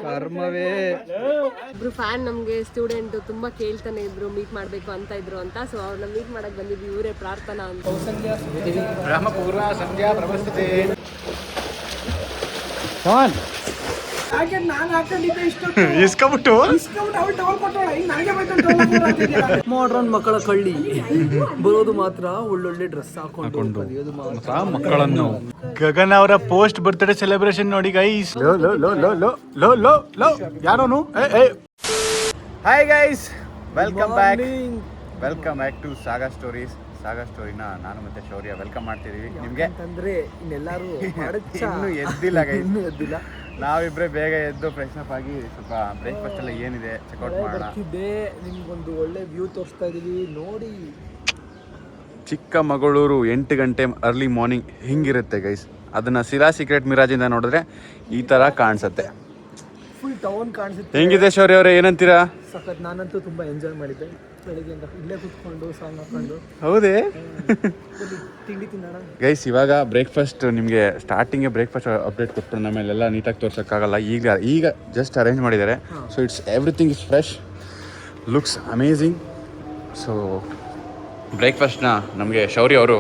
ಕರ್ಮವೇ. ಒಬ್ರು ಫ್ಯಾನ್ ನಮ್ಗೆ ಸ್ಟೂಡೆಂಟ್ ತುಂಬಾ ಕೇಳ್ತಾನೆ ಇದ್ರು ಮೀಟ್ ಮಾಡ್ಬೇಕು ಅಂತ ಇದ್ರು ಅಂತ. ಸೊ ಅವ್ರನ್ನ ಮೀಟ್ ಮಾಡಕ್ ಬಂದಿದ್ವಿ. ಇವರೇ ಪ್ರಾರ್ಥನಾ ಅಂತ. ಬ್ರಹ್ಮಪೂರ್ವ ಸಂಧ್ಯಾ ಪ್ರವಸ್ತತೆ. ಇಸ್ಕೊಬಿಟ್ಟು ಮಾಡ್ರನ್ ಮಕ್ಕಳ ಕಳ್ಳಿ ಬರೋದು ಮಾತ್ರ ಒಳ್ಳೊಳ್ಳೆ ಡ್ರೆಸ್ ಹಾಕೊಂಡು ಮಕ್ಕಳನ್ನು. ಗಗನ್ ಅವರ ಪೋಸ್ಟ್ ಬರ್ತ್ಡೇ ಸೆಲೆಬ್ರೇಷನ್ ನೋಡಿ ಗೈಸ್. ಯಾರೋನು. Hi guys, welcome back to Saga Stories. Saga ಸ್ಟೋರಿನ ನಾನು ಮತ್ತೆ ಶೌರ್ಯ ವೆಲ್ಕಮ್ ಮಾಡ್ತಿದೀವಿ ನಿಮ್ಗೆ. ಅಂದ್ರೆ ಇನ್ನೆಲ್ಲರೂ ಇನ್ನೂ ಎದ್ದಿಲ್ಲ ಗೈಸ್, ಎದ್ದಿಲ್ಲ. ನಾವಿಬ್ರೆ ಬೇಗ ಎದ್ದು ಫ್ರೆಶ್ ಅಪ್ ಆಗಿ ಸ್ವಲ್ಪ ಬ್ರೇಕ್ಫಾಸ್ಟ್ ಎಲ್ಲ ಏನಿದೆ ಚೆಕ್ಔಟ್ ಮಾಡೋಣ. ನಿಮ್ಗೊಂದು ಒಳ್ಳೆ ವ್ಯೂ ತೋರಿಸ್ತಾ ಇದೀವಿ ನೋಡಿ. ಚಿಕ್ಕಮಗಳೂರು 8 ಗಂಟೆ ಅರ್ಲಿ ಮಾರ್ನಿಂಗ್ ಹಿಂಗಿರುತ್ತೆ ಗೈಸ್. ಅದನ್ನ ಸಿರಾ ಸೀಕ್ರೆಟ್ ಮಿರಾಜಿಂದ ನೋಡಿದ್ರೆ ಈ ತರ ಕಾಣಿಸುತ್ತೆ. ಫುಲ್ ಟೌನ್ ಕಾಣಿಸುತ್ತೆ. ಹೆಂಗಿದೆ ಶೌರ್ಯ ಅವರೇ, ಏನಂತೀರಾ? ಸಖತ್. ನಾನಂತೂ ತುಂಬಾ ಎಂಜಾಯ್ ಮಾಡಿದ್ದೆ ಬೆಳಿಗ್ಗೆಯಿಂದ. ಇಲ್ಲೇ ಕೂತ್ಕೊಂಡು ಸಾಂಗ್ ಹಾಕೊಂಡು. ಹೌದೇ? ತಿಂಡಿ ತಿನ್ನೋಣ ಗೈಸ್. ಇವಾಗ ಬ್ರೇಕ್ಫಾಸ್ಟ್ ನಿಮಗೆ ಸ್ಟಾರ್ಟಿಂಗೇ ಬ್ರೇಕ್ಫಾಸ್ಟ್ ಅಪ್ಡೇಟ್ ಕೊಟ್ಟರು. ನಮ್ಮೆಲ್ಲ ನೀಟಾಗಿ ತೋರ್ಸೋಕ್ಕಾಗಲ್ಲ. ಈಗ ಜಸ್ಟ್ ಅರೇಂಜ್ ಮಾಡಿದ್ದಾರೆ. So it's everything is fresh, looks amazing. So ಬ್ರೇಕ್ಫಾಸ್ಟ್ನ ನಮಗೆ ಶೌರ್ಯ ಅವರು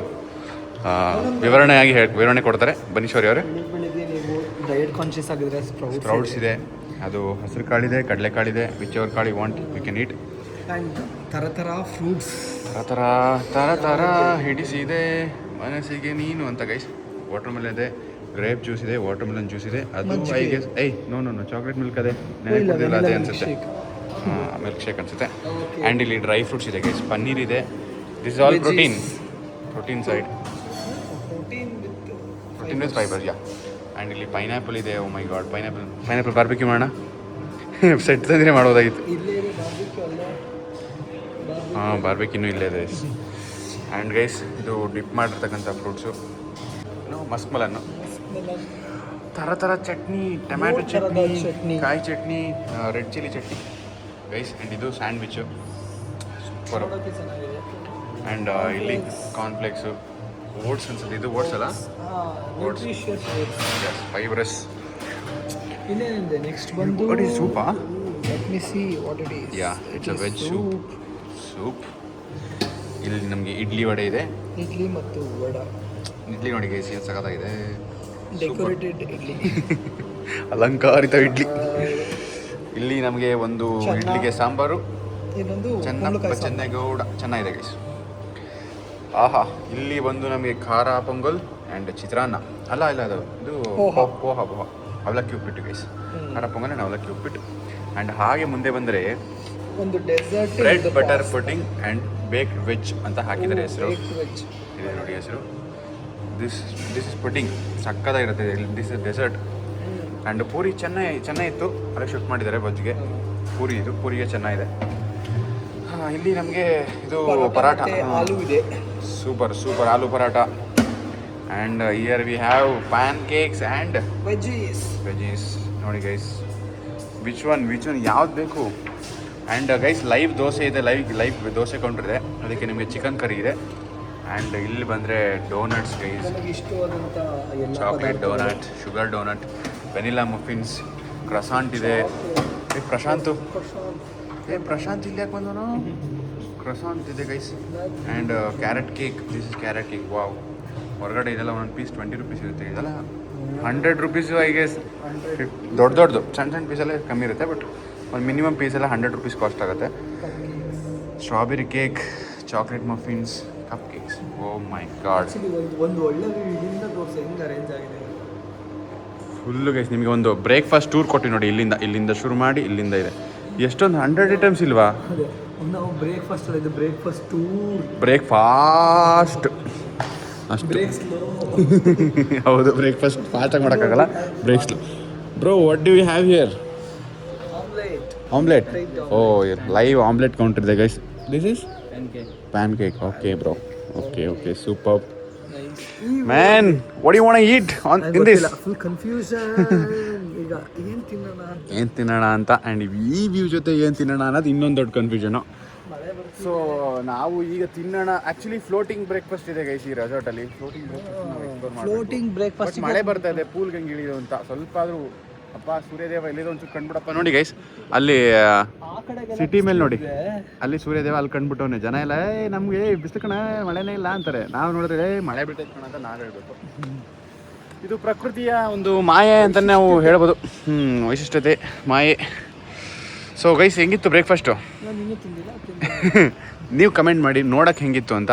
ವಿವರಣೆ ಕೊಡ್ತಾರೆ. ಬನ್ನಿ ಶೌರ್ಯ ಅವರೇ. ಬೆಳಿಗ್ಗೆ ನೀವು ಡಯಟ್ ಕಾನ್ಷಿಯಸ್ ಆಗಿದ್ರೆ ಸ್ಪ್ರೌಟ್ಸ್ ಇದೆ, ಅದು ಹಸಿರು ಕಾಳಿದೆ, ಕಡಲೆಕಾಳಿದೆ, ವಿಚ್ ಎವರ್ ಕಾಳು you want you can eat. And ಥರ ಫ್ರೂಟ್ಸ್, ತರ ಹಿಡಿಸಿದೆ ಮನಸ್ಸಿಗೆ ನೀನು ಅಂತ ಗೈಸ್. ವಾಟರ್ ಮೆಲನ್ ಇದೆ, ಗ್ರೇಪ್ ಜ್ಯೂಸ್ ಇದೆ, ವಾಟರ್ ಮೆಲನ್ ಜ್ಯೂಸ್ ಇದೆ. ಅದು I guess no chocolate milk ಅದೇ ನೆನಪಿಲ್ಲ, ಅದೇ ಅನ್ಸುತ್ತೆ. ಮಿಲ್ಕ್ ಶೇಕ್ ಅನ್ಸುತ್ತೆ. ಆ್ಯಂಡ್ ಇಲ್ಲಿ ಡ್ರೈ ಫ್ರೂಟ್ಸ್ ಇದೆ ಗೈಸ್, ಪನ್ನೀರ್ ಇದೆ. This all protein side, protein with fiber. Yeah. And ಇಲ್ಲಿ ಪೈನಾಪಲ್ ಇದೆ. Oh my God, pineapple barbecue ಮಾಡೋಣ. ಸೆಟ್ ತಂದರೆ ಮಾಡೋದಾಗಿತ್ತು. ಹಾಂ, ಬಾರ್ಬಿಕ್ಯೂ ಇನ್ನೂ ಇಲ್ಲೇ ಇದೆ. ಆ್ಯಂಡ್ ಗೈಸ್, ಇದು ಡಿಪ್ ಮಾಡಿರ್ತಕ್ಕಂಥ ಫ್ರೂಟ್ಸು, ಮಸ್ಕ್ ಮೆಲನ್ನು, ಥರ ಚಟ್ನಿ, ಟೊಮ್ಯಾಟೊ ಚಟ್ನಿ, ಕಾಯಿ chutney, red chilli chutney guys. And ಇದು ಸ್ಯಾಂಡ್ವಿಚ್ಚು ಸೂಪರು. ಆ್ಯಂಡ್ ಇಲ್ಲಿ ಕಾರ್ನ್ಫ್ಲೇಕ್ಸು, ಓಟ್ಸ್ ಅನ್ಸುತ್ತೆ. ಇದು ಓಟ್ಸ್ ಅಲ್ಲ, ಓಟ್ಸ್, ಫೈಬ್ರಸ್. ಇನ್ನೇನಿದೆ ನೆಕ್ಸ್ಟ್ ಬಂದು Supa. Let me see what it is. Yeah, it's a veg soup. ಇಲ್ಲಿ ನಮಗೆ ಇಡ್ಲಿ ವಡೆ ಇದೆ. ಇಡ್ಲಿ ಮತ್ತು ವಡೆ. ಇಡ್ಲಿ ನೋಡಿ ಗೈಸ್, ಏನು ಸಖತ್ತಾಗಿದೆ. ಡೆಕೋರೇಟೆಡ್ ಇಡ್ಲಿ. ಅಲಂಕಾರಿತ ಇಡ್ಲಿ. ಇಲ್ಲಿ ನಮಗೆ ಒಂದು ಇಡ್ಲಿಗೆ ಸಾಂಬಾರು, ಚೆನ್ನಗೌಡ ಚೆನ್ನಾಗಿದೆ ಗೈಸ್. ಆಹಾ. ಇಲ್ಲಿ ಬಂದು ನಮಗೆ ಖಾರ ಪೊಂಗಲ್ ಆ್ಯಂಡ್ ಚಿತ್ರಾನ್ನ. ಅಲ್ಲ ಅದು ಇದು ಪೋಹ ಅವಲಕ್ಕಿ ಉಪ್ಪಿಟ್ಟು ಗೈಸ್. ಖಾರ ಪೊಂಗಲ್ ಆ್ಯಂಡ್ ಅವಲಕ್ಕಿ ಉಪ್ಪಿಟ್ಟು. ಆ್ಯಂಡ್ ಹಾಗೆ ಮುಂದೆ ಬಂದರೆ ಒಂದು dessert, bread butter pudding and baked veg ಅಂತ ಹಾಕಿದ್ದಾರೆ ಹೆಸರು. ಇದೆ ನೋಡಿ ಹೆಸರು. ದಿಸ್ ಇಸ್ ಪುಡಿಂಗ್, ಸಕ್ಕದಾಗಿರುತ್ತೆ. This is dessert. And puri ಚೆನ್ನಾಗಿತ್ತು, ಅಲ್ಲೇ ಶಿಫ್ಟ್ ಮಾಡಿದ್ದಾರೆ ಬಜ್ಜಿಗೆ. ಪೂರಿಗೆ ಚೆನ್ನಾಗಿದೆ. ಇಲ್ಲಿ ನಮಗೆ ಇದು ಪರಾಠ, ಆಲೂ ಇದೆ. Super aloo paratha. And here we have pancakes and veggies. ನೋಡಿ ಗೈಸ್, ವಿಚ್ ಒನ್ ಯಾವ್ದು ಬೇಕು. ಆ್ಯಂಡ್ ಗೈಸ್, ಲೈವ್ ದೋಸೆ ಇದೆ, ಲೈವ್ ದೋಸೆ ಕೌಂಟರ್ ಇದೆ. ಅದಕ್ಕೆ ನಿಮಗೆ ಚಿಕನ್ ಕರಿ ಇದೆ. ಆ್ಯಂಡ್ ಇಲ್ಲಿ ಬಂದರೆ donuts guys, chocolate donut, sugar donut, vanilla muffins, croissant ಇದೆ. ಪ್ರಶಾಂತ್ ಇಲ್ಲಿ ಯಾಕೆ ಬಂದನು? ಕ್ರಸಾಂಟ್ ಇದೆ guys. And carrot cake, this is carrot cake. Wow. ಹೊರಗಡೆ ಇದೆಲ್ಲ ಒಂದೊಂದು ಪೀಸ್ 20 ರೂಪೀಸ್ ಇರುತ್ತೆ. ಇದೆಲ್ಲ 100 ರೂಪೀಸು ಐ ಗೆಸ್. ದೊಡ್ಡದು ಸಣ್ಣ ಪೀಸಲ್ಲೇ ಕಮ್ಮಿ ಇರುತ್ತೆ. ಬಟ್ ಒಂದು ಮಿನಿಮಮ್ ಪೀಸೆಲ್ಲ 100 ರೂಪೀಸ್ ಕಾಸ್ಟ್ ಆಗುತ್ತೆ. Strawberry cake, chocolate muffins, cupcakes. Oh my god, ಒಂದು ಒಳ್ಳೆ ದೋಸೆ ಹೆಂಗೆ ಅರೇಂಜ್ ಆಗಿದೆ ಫುಲ್ಲು ಗೈಸ್. ನಿಮಗೆ ಒಂದು ಬ್ರೇಕ್ಫಾಸ್ಟ್ ಟೂರ್ ಕೊಟ್ಟು ನೋಡಿ. ಇಲ್ಲಿಂದ ಶುರು ಮಾಡಿ ಇಲ್ಲಿಂದ ಇದೆ. ಎಷ್ಟೊಂದು 100 ಐಟಮ್ಸ್ ಇಲ್ವಾ? ನಾವು ಬ್ರೇಕ್ಫಾಸ್ಟ್ ಅಷ್ಟು. ಹೌದು, ಬ್ರೇಕ್ಫಾಸ್ಟ್ ಫಾಸ್ಟಾಗಿ ಮಾಡೋಕ್ಕಾಗಲ್ಲ, break slow. Bro, what do you have here? Omelette. Oh, live omelette counter ಇದೆ guys. This is pancake. Okay bro, okay super. Man, what you want to eat in this? Full confusion. ಈಗ ಏನು ತಿನ್ನೋಣ ಅಂತ. And ಈ view ಜೊತೆ ಏನು ತಿನ್ನೋಣ ಅನ್ನೋದು ಇನ್ನೊಂದು ದೊಡ್ಡ ಕನ್ಫ್ಯೂಷನು. ಸೊ ನಾವು ಈಗ ತಿನ್ನೋಣ. ಆ್ಯಕ್ಚುಲಿ ಫ್ಲೋಟಿಂಗ್ ಬ್ರೇಕ್ಫಾಸ್ಟ್ ಇದೆ ಗೈಸ್ ಈ ರೆಸಾರ್ಟಲ್ಲಿ. ಫ್ಲೋಟಿಂಗ್ ಬ್ರೇಕ್ಫಾಸ್ಟ್ ಮಳೆ ಬರ್ತಾ ಇದೆ, ಪೂಲ್ಗೆ ಹೆಂಗೆ ಇಳಿಯೋದು ಅಂತ ಸ್ವಲ್ಪ ಆದರೂ. ಅಪ್ಪ ಸೂರ್ಯದೇವ ಎಲ್ಲಿದೆ ಒಂಚೂರು ಕಂಡ್ಬಿಡಪ್ಪ. ನೋಡಿ ಗೈಸ್ ಅಲ್ಲಿ ಸಿಟಿ ಮೇಲೆ ನೋಡಿ, ಅಲ್ಲಿ ಸೂರ್ಯದೇವ ಅಲ್ಲಿ ಕಂಡ್ಬಿಟ್ಟವನೆ. ಜನ ಎಲ್ಲ ನಮಗೆ ಬಿಸಿಲು ಕಣ ಮಳೆನೇ ಇಲ್ಲ ಅಂತಾರೆ. ನಾವು ನೋಡಿದ್ರೆ ಮಳೆ ಬಿಟ್ಟೈತೆ ಕಣ ಅಂತ ನಾವು ಹೇಳ್ಬೇಕು. ಇದು ಪ್ರಕೃತಿಯ ಒಂದು ಮಾಯೆ ಅಂತಲೇ ನಾವು ಹೇಳ್ಬೋದು. ವೈಶಿಷ್ಟ್ಯತೆ, ಮಾಯೆ. ಸೊ ಗೈಸ್ ಹೆಂಗಿತ್ತು ಬ್ರೇಕ್ಫಾಸ್ಟು? ನೀವು ಕಮೆಂಟ್ ಮಾಡಿ ನೋಡೋಕ್ಕೆ ಹೆಂಗಿತ್ತು ಅಂತ.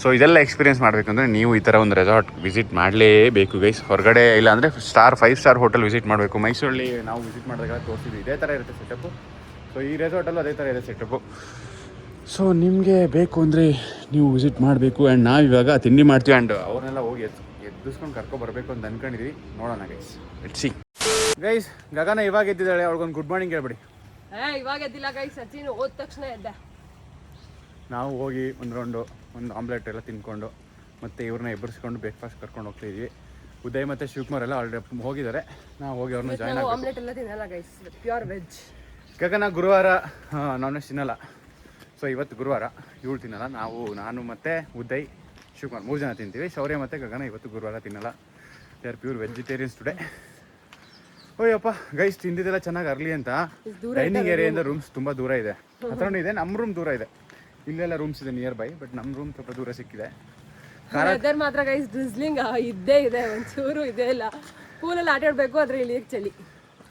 ಸೊ ಇದೆಲ್ಲ ಎಕ್ಸ್ಪೀರಿಯೆನ್ಸ್ ಮಾಡಬೇಕಂದ್ರೆ ನೀವು ಈ ಥರ ಒಂದು ರೆಸಾರ್ಟ್ ವಿಸಿಟ್ ಮಾಡಲೇಬೇಕು ಗೈಸ್. ಹೊರಗಡೆ ಇಲ್ಲ ಅಂದರೆ 5 ಸ್ಟಾರ್ ಹೋಟೆಲ್ ವಿಸಿಟ್ ಮಾಡಬೇಕು. ಮೈಸೂರಲ್ಲಿ ನಾವು ವಿಸಿಟ್ ಮಾಡಿದಾಗ ತೋರಿಸಿದ್ವಿ, ಇದೇ ಥರ ಇರುತ್ತೆ ಸೆಟಪ್ಪು. ಸೊ ಈ ರೆಸಾರ್ಟಲ್ಲೂ ಅದೇ ಥರ ಇದೆ ಸೆಟಪ್ಪು. ಸೊ ನಿಮಗೆ ಬೇಕು ಅಂದರೆ ನೀವು ವಿಸಿಟ್ ಮಾಡಬೇಕು. ಆ್ಯಂಡ್ ನಾವು ಇವಾಗ ತಿಂಡಿ ಮಾಡ್ತೀವಿ. ಆ್ಯಂಡ್ ಅವ್ರನ್ನೆಲ್ಲ ಹೋಗಿ ಎದ್ದಿಸ್ಕೊಂಡು ಕರ್ಕೊಬರ್ಬೇಕು ಅಂತ ಅಂದ್ಕೊಂಡಿದ್ವಿ. ನೋಡೋಣ ಗೈಸ್, ಲೆಟ್ಸ್ ಸಿ. ಗೈಸ್ ಗಗನ ಇವಾಗ ಎದ್ದಿದ್ದಾಳೆ, ಅವ್ಳಿಗೊಂದು ಗುಡ್ ಮಾರ್ನಿಂಗ್ ಹೇಳ್ಬಿಡಿ. ಇವಾಗ ಎದ್ದಿಲ್ಲ ಗೈಸ್, ಸಚಿನ್ ಹೋದ ತಕ್ಷಣ ಎದ್ದೆ. ನಾವು ಹೋಗಿ ಒಂದು ಆಮ್ಲೆಟ್ ಎಲ್ಲ ತಿನ್ಕೊಂಡು ಮತ್ತು ಇವ್ರನ್ನ ಎಬ್ಬರಿಸ್ಕೊಂಡು ಬ್ರೇಕ್ಫಾಸ್ಟ್ ಕರ್ಕೊಂಡು ಹೋಗ್ತಾಯಿದ್ವಿ. ಉದಯ್ ಮತ್ತು ಶಿವಕುಮಾರ್ ಎಲ್ಲ ಆಲ್ರೆಡಿ ಹೋಗಿದ್ದಾರೆ. ನಾವು ಹೋಗಿ ಅವ್ರನ್ನ ಜಾಯ್ನ್ ಆಗಿ ಆಮ್ಲೆಟ್ ಎಲ್ಲ ತಿನ್ನಲ್ಲ ಗೈಸ್, ಪ್ಯೂರ್ ವೆಜ್. ಗಗನ ಗುರುವಾರ ನಾನ್ ವೆಜ್ ತಿನ್ನಲ್ಲ. ಸೊ ಇವತ್ತು ಗುರುವಾರ, ಇವಳು ತಿನ್ನಲ್ಲ. ನಾನು ಮತ್ತು ಉದಯ್ ಶಿವಕುಮಾರ್ 3 ಜನ ತಿಂತೀವಿ. ಶೌರ್ಯ ಮತ್ತು ಗಗನ ಇವತ್ತು ಗುರುವಾರ ತಿನ್ನಲ್ಲ. They are pure vegetarians today. ಓಯಪ್ಪ ಗೈಸ್, ತಿಂದಿದ್ದೆಲ್ಲ ಚೆನ್ನಾಗಿ ಅರ್ಲಿ ಅಂತ ಡೈನಿಂಗ್ ಏರಿಯಿಂದ ರೂಮ್ಸ್ ತುಂಬ ದೂರ ಇದೆ. ಹತ್ರನೂ ಇದೆ, ನಮ್ಮ ರೂಮ್ ದೂರ ಇದೆ. ಇಲ್ಲೆಲ್ಲ ರೂಮ್ಸ್ ಇದೆ ನಿಯರ್ ಬೈ, ಬಟ್ ನಮ್ಮ ರೂಮ್ ಸ್ವಲ್ಪ ದೂರ ಸಿಕ್ಕಿದೆ. ವೆದರ್ ಮಾತ್ರ ಗೈಸ್ ಡ್ರಿಸ್ಲಿಂಗ್ ಇದ್ದೇ ಇದೆ, ಒಂಚೂರು ಇದೆ ಇಲ್ಲ. ಪೂಲಲ್ಲಿ ಆಟ ಆಡಬೇಕು, ಆದರೆ ಇಳಿಯಕ್ಕೆ ಚಳಿ.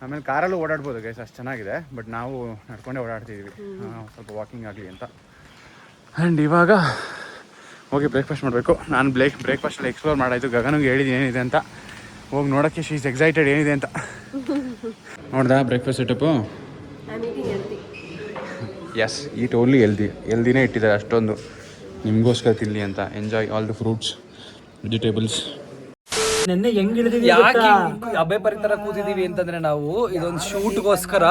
ಆಮೇಲೆ ಕಾರಲ್ಲೂ ಓಡಾಡ್ಬೋದು ಗೈಸ್, ಅಷ್ಟು ಚೆನ್ನಾಗಿದೆ. ಬಟ್ ನಾವು ನಡ್ಕೊಂಡೇ ಓಡಾಡ್ತಿದ್ದೀವಿ ಸ್ವಲ್ಪ ವಾಕಿಂಗ್ ಆಗಲಿ ಅಂತ. ಆ್ಯಂಡ್ ಇವಾಗ ಹೋಗಿ ಬ್ರೇಕ್ಫಾಸ್ಟ್ ಮಾಡಬೇಕು. ನಾನು ಬ್ರೇಕ್ಫಾಸ್ಟಲ್ಲಿ ಎಕ್ಸ್ಪ್ಲೋರ್ ಮಾಡಾಯಿತು. ಗಗನಿಗೆ ಹೇಳಿದ್ದೀನಿ ಏನಿದೆ ಅಂತ. ಹೋಗಿ ನೋಡೋಕ್ಕೆ ಶೀ ಇಸ್ ಎಕ್ಸೈಟೆಡ್ ಏನಿದೆ ಅಂತ. ನೋಡ್ದಾ breakfast setup? Yes, eat only ಹೆಲ್ದಿನೇ ಇಟ್ಟಿದ್ದಾರೆ ಅಷ್ಟೊಂದು, ನಿಮಗೋಸ್ಕರ ತಿನ್ನಲಿ ಅಂತ. Enjoy all the fruits, vegetables. ನೆನ್ನೆ ಹೆಂಗ್ ಇಳಿದಿವಿ, ಯಾಕೆ ಅಬೆ ಪರಿತರ ಕೂತಿದೀವಿ ಅಂತಂದ್ರೆ ನಾವು ಇದೊಂದು ಶೂಟ್ಗೋಸ್ಕರ.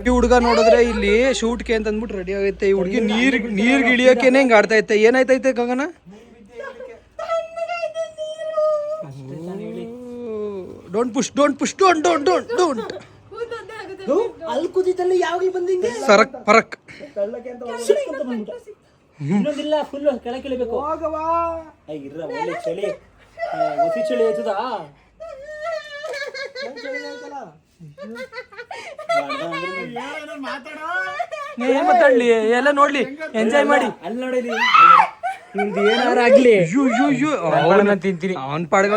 ಈ ಹುಡುಗ ನೋಡಿದ್ರೆ ಇಲ್ಲಿ ಶೂಟ್ಗೆ ಅಂತ ಅಂದ್ಬಿಟ್ಟು ರೆಡಿ ಆಗೈತೆ. ಈ ಹುಡುಗಿ ನೀರ್ಗೆ ಇಳಿಯೋಕೆನೆ ಹಿಂಗ್ ಆಡ್ತಾ ಐತೆ. ಏನಾಯ್ತೈತೆ ಗಗನ? ಡೋಂಟ್ ಪುಷ್ ಅಲ್ಲಿ ಕೂತಿದ್ದಲ್ಲಿ ಯಾವಾಗಲೂ ಬಂದಿಂಗೆ ಸರಕ್ ಪರಕ್ ಇನ್ನೊಂದಿಲ್ಲ. ಫುಲ್ ಕೆಳಗೆ ಇಳಿಬೇಕು. ಹೋಗವಾ ಇರ್ರ, ಒಳ್ಳೆ ಚಳಿ, ಒಸಿ ಚಳಿ ಆಯ್ತದ. ಏನ್ ಮಾತಾಡ್ಲಿ, ಎಲ್ಲ ನೋಡ್ಲಿ, ಎಂಜಾಯ್ ಮಾಡಿ. ಅಲ್ಲಿ ನೋಡಿಲಿ ಏನಾರ ಆಗ್ಲಿ, ತಿಂತೀನಿ ಅವನ್ ಪಾಡ್ಗ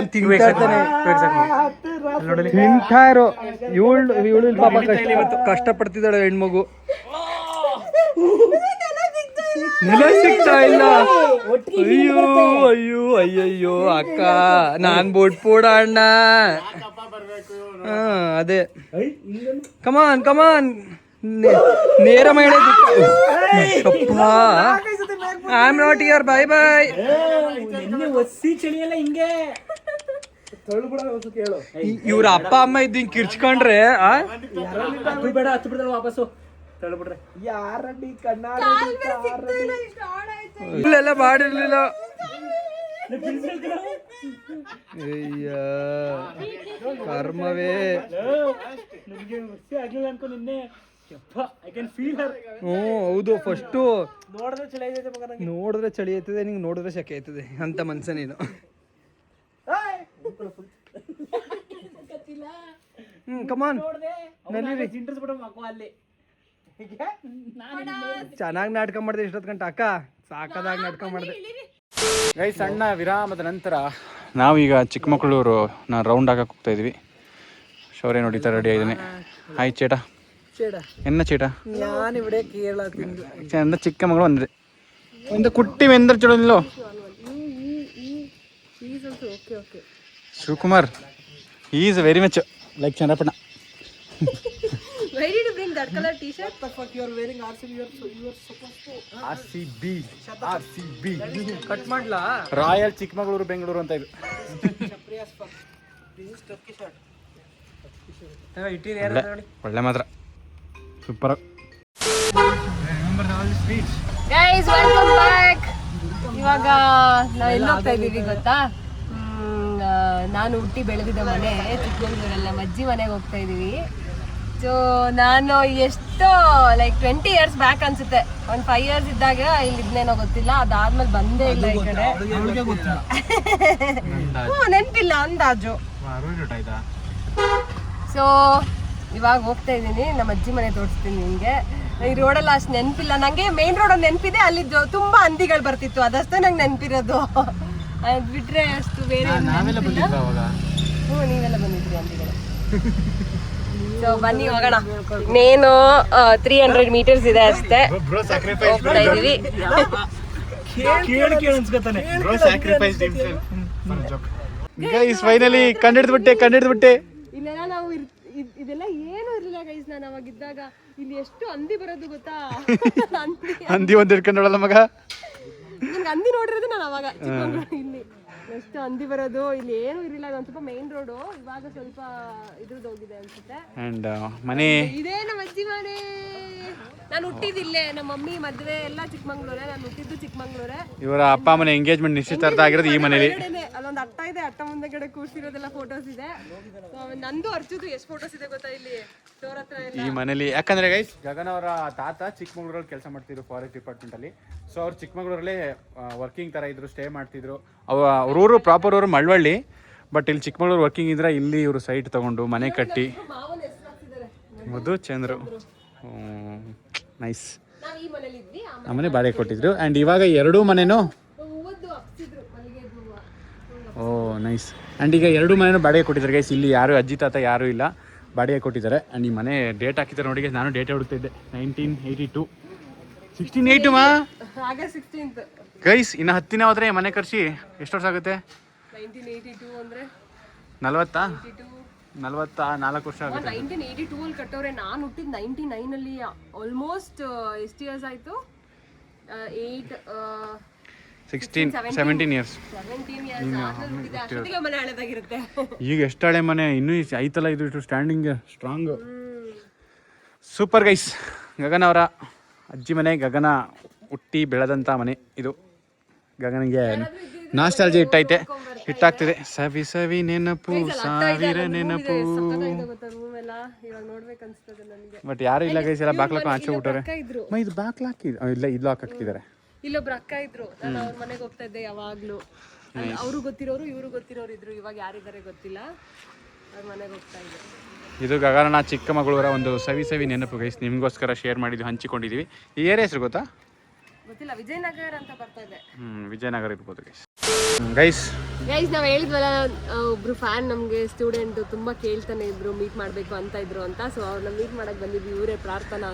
ತಿಂತಾ ಇರೋ. ಇವಳು ಪಾಪ ಕಷ್ಟ ಪಡ್ತಿದ್ದಾಳೆ ಹೆಣ್ಮಗು. ನೆಲ ಸಿಗ್ತಾ ಇಲ್ಲ. ಅಯ್ಯೋ ಅಕ್ಕ, ನಾನ್ ಬಿಟ್ಬಿಡ ಅಣ್ಣ. ಅದೇ ಕಮಾನ್ ನೇರ ಮಹಿಳೆ. I am not here, by. ಒಸಿ ಚಳಿಯಲ್ಲ ಹಿಂಗೆ. ಇವ್ರ ಅಪ್ಪ ಅಮ್ಮ ಇದ್ದು ಹಿಂಗ್ ಕಿರ್ಚ್ಕೊಂಡ್ರೆ ಬೇಡ, ಹತ್ತು ಬಿಡ್ತಾರ ವಾಪಸ್ಸು. ಇಲ್ಲೆಲ್ಲ ಮಾಡಿರ್ಲಿಲ್ಲ. ಅಯ್ಯ ಕರ್ಮವೇ. ಹೌದು, ಫಸ್ಟು ನೋಡಿದ್ರೆ ಚಳಿ ಆಯ್ತದೆ, ನಿಂಗೆ ನೋಡಿದ್ರೆ ಶೆಕೆ ಆಯ್ತದೆ ಅಂತ ಮನ್ಸ ನೀನು. ಕಮಾನ್ ಚೆನ್ನಾಗಿ ನಾಟಕ ಮಾಡಿದೆ ಇಷ್ಟೊತ್ತು ಗಂಟೆ. ಅಕ್ಕ ಸಾಕದಾಗಿ ನಾಟಕ ಮಾಡಿದೆ. ಗೈ ಸಣ್ಣ ವಿರಾಮದ ನಂತರ ನಾವೀಗ ಚಿಕ್ಕಮಗಳೂರು ರೌಂಡ್ ಹಾಕಕ್ಕೆ ಹೋಗ್ತಾ ಇದೀವಿ. ಶೌರ್ಯ ನೋಡಿ ತರ ರೆಡಿ ಆಗಿದ್ದೀನಿ. ಹಾಯ್ ಚೇಟಾ. ಎನ್ನ ಚೇಟಾ? ഞാനിവിടെ കേരള ചിക്കമംഗളം വന്നത് എന്താ കുട്ടി വെന്തരച്ചോളല്ലോ. Shivakumar is very much like ಚಂದ್ರಪ್ಪಣ್ಣ. Why did you bring that color t-shirt? What the fuck you are wearing? RCB. Cut ಮಾಡ್ಲಾ? ರಾಯಲ್ ಚಿಕ್ಕಮಗಳೂರು ಬೆಂಗಳೂರು ಅಂತ ಇದು. ಒಳ್ಳೆ ಮಾತ್ರ ಸೂಪರ್. Guys, welcome back. ಇವಾಗ ನಾವು ಎಲ್ಲಿ ಹೋಗ್ತಾ ಇದೀವಿ ಗೊತ್ತಾ? ನಾನು ಹುಟ್ಟಿ ಬೆಳೆದಿದ್ದ ಮನೆ ಚಿಕ್ಕಮಗಳೂರಲ್ಲ, ಅಜ್ಜಿ ಮನೆಗೆ ಹೋಗ್ತಾ ಇದೀವಿ. ಸೊ ನಾನು ಎಷ್ಟೋ ಲೈಕ್ 20 years ಬ್ಯಾಕ್ ಅನ್ಸುತ್ತೆ, ಒಂದು 5 years ಇದ್ದಾಗ ಇಲ್ಲಿ ಇದ್ನೇನೋ ಗೊತ್ತಿಲ್ಲ, ಅದಾದ್ಮೇಲೆ ಬಂದೇ ಇಲ್ಲ ಈ ಕಡೆ. ನೆನಪಿಲ್ಲ ಅಂದಾಜು. ಸೊ ಇವಾಗ ಹೋಗ್ತಾ ಇದ್ದೀನಿ, ನಮ್ಮ ಅಜ್ಜಿ ಮನೆ ತೋರಿಸ್ತೀನಿ ನಿಮಗೆ. ಈ ರೋಡಲ್ಲಿ ಅಷ್ಟು ನೆನಪಿಲ್ಲ ನಂಗೆ. ಮೇನ್ ರೋಡ್ ಒಂದು ನೆನಪಿದೆ, ಅಲ್ಲಿ ತುಂಬಾ ಹಂದಿಗಳು ಬರ್ತಿತ್ತು, ಅದಷ್ಟೇ ನಂಗೆ ನೆನಪಿರೋದು. ಅದು ಬಿಟ್ರೆ ಅಷ್ಟು ಬೇರೆ ನೀವೆಲ್ಲ ಬಂದಿದ್ರಿ ಹಂದಿಗಳು. ಸೊ ಬನ್ನಿ ಹೋಗೋಣ. ನೇನು 300 meters ಇದೆ ಅಷ್ಟೇ, ಹೋಗ್ತಾ ಇದೀವಿ. ಫೈನಲಿ ಕಂಡಿಡ್ಬಿಟ್ಟೆ. ಇಲ್ಲೆಲ್ಲ ನಾವು ಇದೆಲ್ಲ ಏನು ಇರಲಿಲ್ಲ ಗೈಸ್. ನಾನು ಅವಾಗಿದ್ದಾಗ ಇಲ್ಲಿ ಎಷ್ಟು ಹಂದಿ ಬರೋದು ಗೊತ್ತಾ? ಹಂದಿ ಒಂದ್ ಹಿಡ್ಕೊಂಡೋಳಲ್ಲ ಮಗ. ನಂಗೆ ಹಂದಿ ನೋಡಿರೋದು ನಾನು ಅವಾಗ ಚಿಕ್ಕಮಗಳೂರು. ಇಲ್ಲಿ ಎಷ್ಟು ಹಂದಿ ಬರೋದು, ಇಲ್ಲಿ ಏನು ಇರಲಿಲ್ಲ. ಒಂದು ಸ್ವಲ್ಪ ಮೇನ್ ರೋಡು, ಇವಾಗ ಸ್ವಲ್ಪ ಇದ್ರದ್ದು ಹೋಗಿದೆ ಅನ್ಸುತ್ತೆ. ಅಂಡ್ ಮನೆ ಇದೇ ನಮ್ಮ ಅಜ್ಜಿ ಮನೆ. ನಾನು ಹುಟ್ಟಿದಿಲ್ಲೇ, ನಮ್ಮ ಮಮ್ಮಿ ಮದುವೆ ಎಲ್ಲ ಚಿಕ್ಕಮಂಗ್ಳೂರೇ, ನಾನು ಹುಟ್ಟಿದ್ದು ಚಿಕ್ಕಮಂಗ್ಳೂರೇ. ಇವರ ಅಪ್ಪ ಮನೆ ಎಂಗೇಜ್ಮೆಂಟ್ ನಿಶ್ಚಿತಾರ್ಥ ಆಗಿರೋದು ಈ ಮನೇಲಿ. ಅಲ್ಲೊಂದು ಅಟ್ಟ ಇದೆ, ಅಟ್ಟ ಮುಂದೆಗಡೆ ಕೂರ್ಸಿರೋದೆಲ್ಲ ಫೋಟೋಸ್ ಇದೆ. ನಂದು ಅರ್ಜುದು ಎಷ್ಟು ಫೋಟೋಸ್ ಇದೆ ಗೊತ್ತಾ ಇಲ್ಲಿ ಸ್ಟೋರ್ ಹತ್ರ ಈ ಮನೇಲಿ. ಯಾಕಂದ್ರೆ ಗೈಸ್ ಗಗನ್ ಅವರ ತಾತ ಚಿಕ್ಕಮಂಗ್ಳೂರಲ್ಲಿ ಕೆಲಸ ಮಾಡ್ತಿದ್ರು ಫಾರೆಸ್ಟ್ ಡಿಪಾರ್ಟ್ಮೆಂಟ್ ಅಲ್ಲಿ. ಸೊ ಅವ್ರು ಚಿಕ್ಕಮಂಗ್ಳೂರಲ್ಲೇ ವರ್ಕಿಂಗ್ ತರ ಇದ್ರು, ಸ್ಟೇ ಮಾಡ್ತಿದ್ರು. ಅವ್ರೂರು ಪ್ರಾಪರ್ ಊರು ಮಳವಳ್ಳಿ, ಬಟ್ ಇಲ್ಲಿ ಚಿಕ್ಕಮಂಗ್ಳೂರು ವರ್ಕಿಂಗ್ ಇದ್ರೆ ಇಲ್ಲಿ ಇವರು ಸೈಟ್ ತಗೊಂಡು ಮನೆ ಕಟ್ಟಿ. ಮಧು ಚಂದ್ರು ನೈಸ್. ಆ ಮನೆ ಬಾಡಿಗೆ ಕೊಟ್ಟಿದ್ರು. ಆ್ಯಂಡ್ ಇವಾಗ ಎರಡೂ ಮನೆನೂ ನೈಸ್. ಆ್ಯಂಡ್ ಈಗ ಎರಡೂ ಮನೆನೂ ಬಾಡಿಗೆ ಕೊಟ್ಟಿದ್ದಾರೆ ಗೈಸ್. ಇಲ್ಲಿ ಯಾರು ಅಜ್ಜಿ ತಾತ ಯಾರೂ ಇಲ್ಲ, ಬಾಡಿಗೆ ಕೊಟ್ಟಿದ್ದಾರೆ. ಆ್ಯಂಡ್ ಈ ಮನೆ ಡೇಟ್ ಹಾಕಿದ್ದಾರೆ ನೋಡಿ. ನಾನು ಡೇಟ್ ಹುಡುಕ್ತಿದ್ದೆ 1982. 1682 ಮಾ ಗೈಸ್. ಇನ್ನು 10 ದಿನ ಹೋದ್ರೆ ಮನೆ ಖರ್ಚಿ ಎಷ್ಟು ವರ್ಷ ಆಗುತ್ತೆ? 1982 ಅಂದ್ರೆ 44 ವರ್ಷ ಆಗುತ್ತೆ. 1982 ಅಲ್ಲಿ ಕಟ್ಟವ್ರೆ. ನಾನು ಹುಟ್ಟಿದ್ 99 ಅಲ್ಲಿ. ಆಲ್ಮೋಸ್ಟ್ ಎಷ್ಟು ಇಯರ್ಸ್ ಆಯ್ತು? 17 ಇಯರ್ಸ್. ಮನೆ ಹಳೆದಾಗಿರುತ್ತೆ. ಈಗ ಎಷ್ಟು ಹಳೆ ಮನೆ ಇನ್ನೂ ಐತಲ್ಲ ಇದು standing strong. Super guys. Gagan ಅವರ ಅಜ್ಜಿ ಮನೆ, ಗಗನ ಹುಟ್ಟಿ ಬೆಳೆದಂಥ ಮನೆ ಇದು. ಗಗನಿಗೆ ನಾಸ್ಟಾಲ್ಜಿ ಹಿಟ್ಟಾಗ್ತಿದೆ. ಸವಿ ಸವಿ ನೆನಪು, ಸಾವಿರ ನೆನಪು. ಬಟ್ ಯಾರು ಇಲ್ಲ ಗೈಸ್, ಎಲ್ಲ ಬಾಕ್ಲಾಕ್ ಆಚೆ ಬಿಟ್ಟಾರೆ. ಇದು ಬಾಕ್ಲಾಕಿ ಇಲ್ಲ, ಇದು ಹಾಕಿದ್ದಾರೆ. ಇಲ್ಲೊಬ್ರು ಅಕ್ಕ ಇದ್ರು, ನಾನು ಅವ್ರ ಮನೆಗೆ ಹೋಗ್ತಾ ಇದ್ದೆ ಯಾವಾಗ್ಲೂ. ಅವರು ಗೊತ್ತಿರೋರು ಇವರು ಗೊತ್ತಿರೋರು ಇದ್ರು. ಇವಾಗ ಯಾರಿದ್ದಾರೆ ಗೊತ್ತಿಲ್ಲ, ಅವ್ರ ಮನೆಗೆ ಹೋಗ್ತಾ ಇದ್ದೆ. ಇದು ಗಗನ ಚಿಕ್ಕಮಗಳೂರ ಒಂದು ಸವಿ ಸವಿ ನೆನಪು ಗೈಸ್. ನಿಮಗೋಸ್ಕರ ಶೇರ್ ಮಾಡಿದ್ವಿ, ಹಂಚಿಕೊಂಡಿದ್ದೀವಿ. ಈ ಏರಿಯಾ ಹೆಸರು ಗೊತ್ತಾ? ಗೊತ್ತಿಲ್ಲ, ವಿಜಯನಗರ ಅಂತ ಬರ್ತಾ ಇದೆ. ವಿಜಯನಗರ ಇರ್ಬೋದು ಗೈಸ್. ಗೈಸ್ ನಾವು ಹೇಳಿದ್ವಲ್ಲ, ಒಬ್ರು ಫ್ಯಾನ್ ನಮಗೆ ಸ್ಟೂಡೆಂಟ್ ತುಂಬಾ ಕೇಳ್ತಾನೆ ಇದ್ರು, ಮೀಟ್ ಮಾಡಬೇಕು ಅಂತ ಇದ್ರು ಅಂತ. ಸೊ ಅವ್ರನ್ನ ಮೀಟ್ ಮಾಡಕ್ ಬಂದಿದ್ವಿ. ಇವರೇ ಪ್ರಾರ್ಥನಾ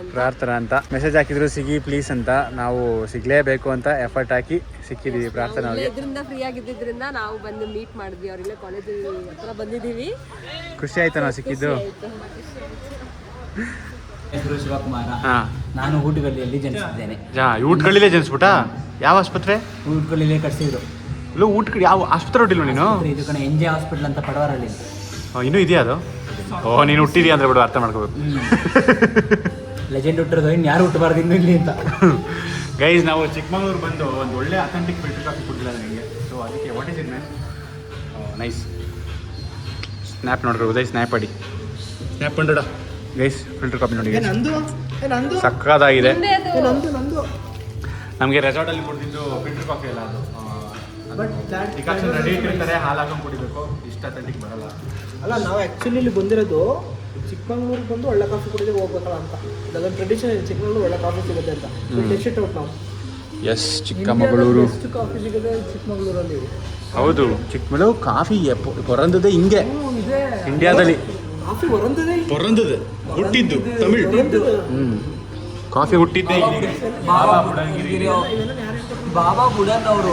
ಅಂತ ಮೆಸೇಜ್ ಹಾಕಿದ್ರು, ಸಿಗಿ ಪ್ಲೀಸ್ ಅಂತ. ನಾವು ಸಿಗ್ಲೇಬೇಕು ಅಂತ ಎಫರ್ಟ್ ಹಾಕಿ ಸಿಕ್ಕಿದೀವಿ. ಪ್ರಾರ್ಥನಾ ಇದರಿಂದ ಫ್ರೀ ಆಗಿದ್ದರಿಂದ ನಾವು ಬಂದು ಮೀಟ್ ಮಾಡಿದ್ವಿ. ಅವ್ರಿಲ್ಲ ಕಾಲೇಜ್ ಹತ್ರ ಬಂದಿದ್ದೀವಿ. ಖುಷಿ ಆಯ್ತಾ ನಾವು ಸಿಕ್ಕಿದ್ದು? ಹೆಸರು ಶಿವಕುಮಾರ. ನಾನು ಊಟಗಲ್ಲಿಯಲ್ಲಿ ಜನಿಸಿದ್ದೇನೆ. ಊಟಗಲ್ಲಿಲೇ ಜನಿಸ್ಬಿಟ್ಟ? ಯಾವ ಆಸ್ಪತ್ರೆ? ಊಟಗಲ್ಲಿಲೇ ಕಟ್ಸಿದ್ರು. ಇಲ್ಲ ಊಟ ಯಾವ ಆಸ್ಪತ್ರೆ ಹೊಟ್ಟಿಲ್ವ ನೀನು? ಇದು ಕಡೆ NJ ಹಾಸ್ಪಿಟಲ್ ಅಂತ ಪಡವಾರಲ್ಲಿ. ಇನ್ನೂ ಇದೆಯಾ ಅದು? ನೀನು ಹುಟ್ಟಿದ್ಯಾ ಅಂದ್ರೆ ಬಿಡು, ಅರ್ಥ ಮಾಡ್ಕೋಬೇಕು. ಲೆಜೆಂಡ್ ಹುಟ್ಟಿರೋದು ಇನ್ನು ಯಾರು ಹುಟ್ಟಬಾರ್ದು ಇನ್ನು ಇಲ್ಲಿ ಅಂತ. ಗೈಸ್ ನಾವು ಚಿಕ್ಕಮಗಳೂರು ಬಂದು ಒಂದು ಒಳ್ಳೆ ಅಥೆಂಟಿಕ್ ಫಿಲ್ಟರ್ ಕಾಫಿ ಕೊಟ್ಟಿಲ್ಲ ನನಗೆ. ಸೊ ಅದಕ್ಕೆ what is it man? Nice. Snap ನೋಡ್ರಿ ಉದಯ್, ಸ್ನ್ಯಾಪ್ ಅಡಿ, ಸ್ನ್ಯಾಪ್ ಕಂಡುಡ ಗೈಸ್. ಫಿಲ್ಟರ್ ಕಾಫಿ ನೋಡಿ, ಸಕ್ಕದಾಗಿದೆ. ನಮಗೆ ರೆಸಾರ್ಟಲ್ಲಿ ಕೊಡ್ತಿದ್ದು ಫಿಲ್ಟರ್ ಕಾಫಿ ಅಲ್ಲ ಅದು. ಡಿಕಾಕ್ಷನ್ ರೆಡಿ ಇಟ್ಟಿರ್ತಾರೆ, ಹಾಲು ಹಾಕೊಂಡು ಕುಡಿಬೇಕು. ಇಷ್ಟ ಅಥೆಂಟಿಕ್ ಬರಲ್ಲ. ಅಲ್ಲ, ನಾವು ಆ್ಯಕ್ಚುಲಿ ಇಲ್ಲಿ ಬಂದಿರೋದು ಚಿಕ್ಕಮಂಗ್ಳೂರಿಗೆ ಬಂದು ಒಳ್ಳೆ ಕಾಫಿ ಕುಡಿದು ಹೋಗ್ಬೇಕಲ್ಲ ಅಂತ. ಅದೊಂದು ಟ್ರೆಡಿಷನ್ ಇದೆ, ಚಿಕ್ಕಮಂಗ್ಳೂರು ಒಳ್ಳೆ ಕಾಫಿ ಸಿಗುತ್ತೆ ಅಂತ. ಟೆಸ್ಟ್ ಔಟ್ ನಾವು. ಎಸ್, ಚಿಕ್ಕಮಗಳೂರು ಎಷ್ಟು ಕಾಫಿ ಸಿಗುತ್ತೆ ಚಿಕ್ಕಮಂಗ್ಳೂರಲ್ಲಿ. ಹೌದು, ಚಿಕ್ಕಮಗಳೂರು ಕಾಫಿ ಹೊರಂದದೆ ಹಿಂಗೆ ಇಂಡಿಯಾದಲ್ಲಿ. ಕಾಫಿ ಹೊರಂದದೆ ಹುಟ್ಟಿದ್ದು ತಮಿಳ್. ಕಾಫಿ ಹುಟ್ಟಿದ್ದೆ ಬಾಬಾ ಬುಡನ್ ಅವರು.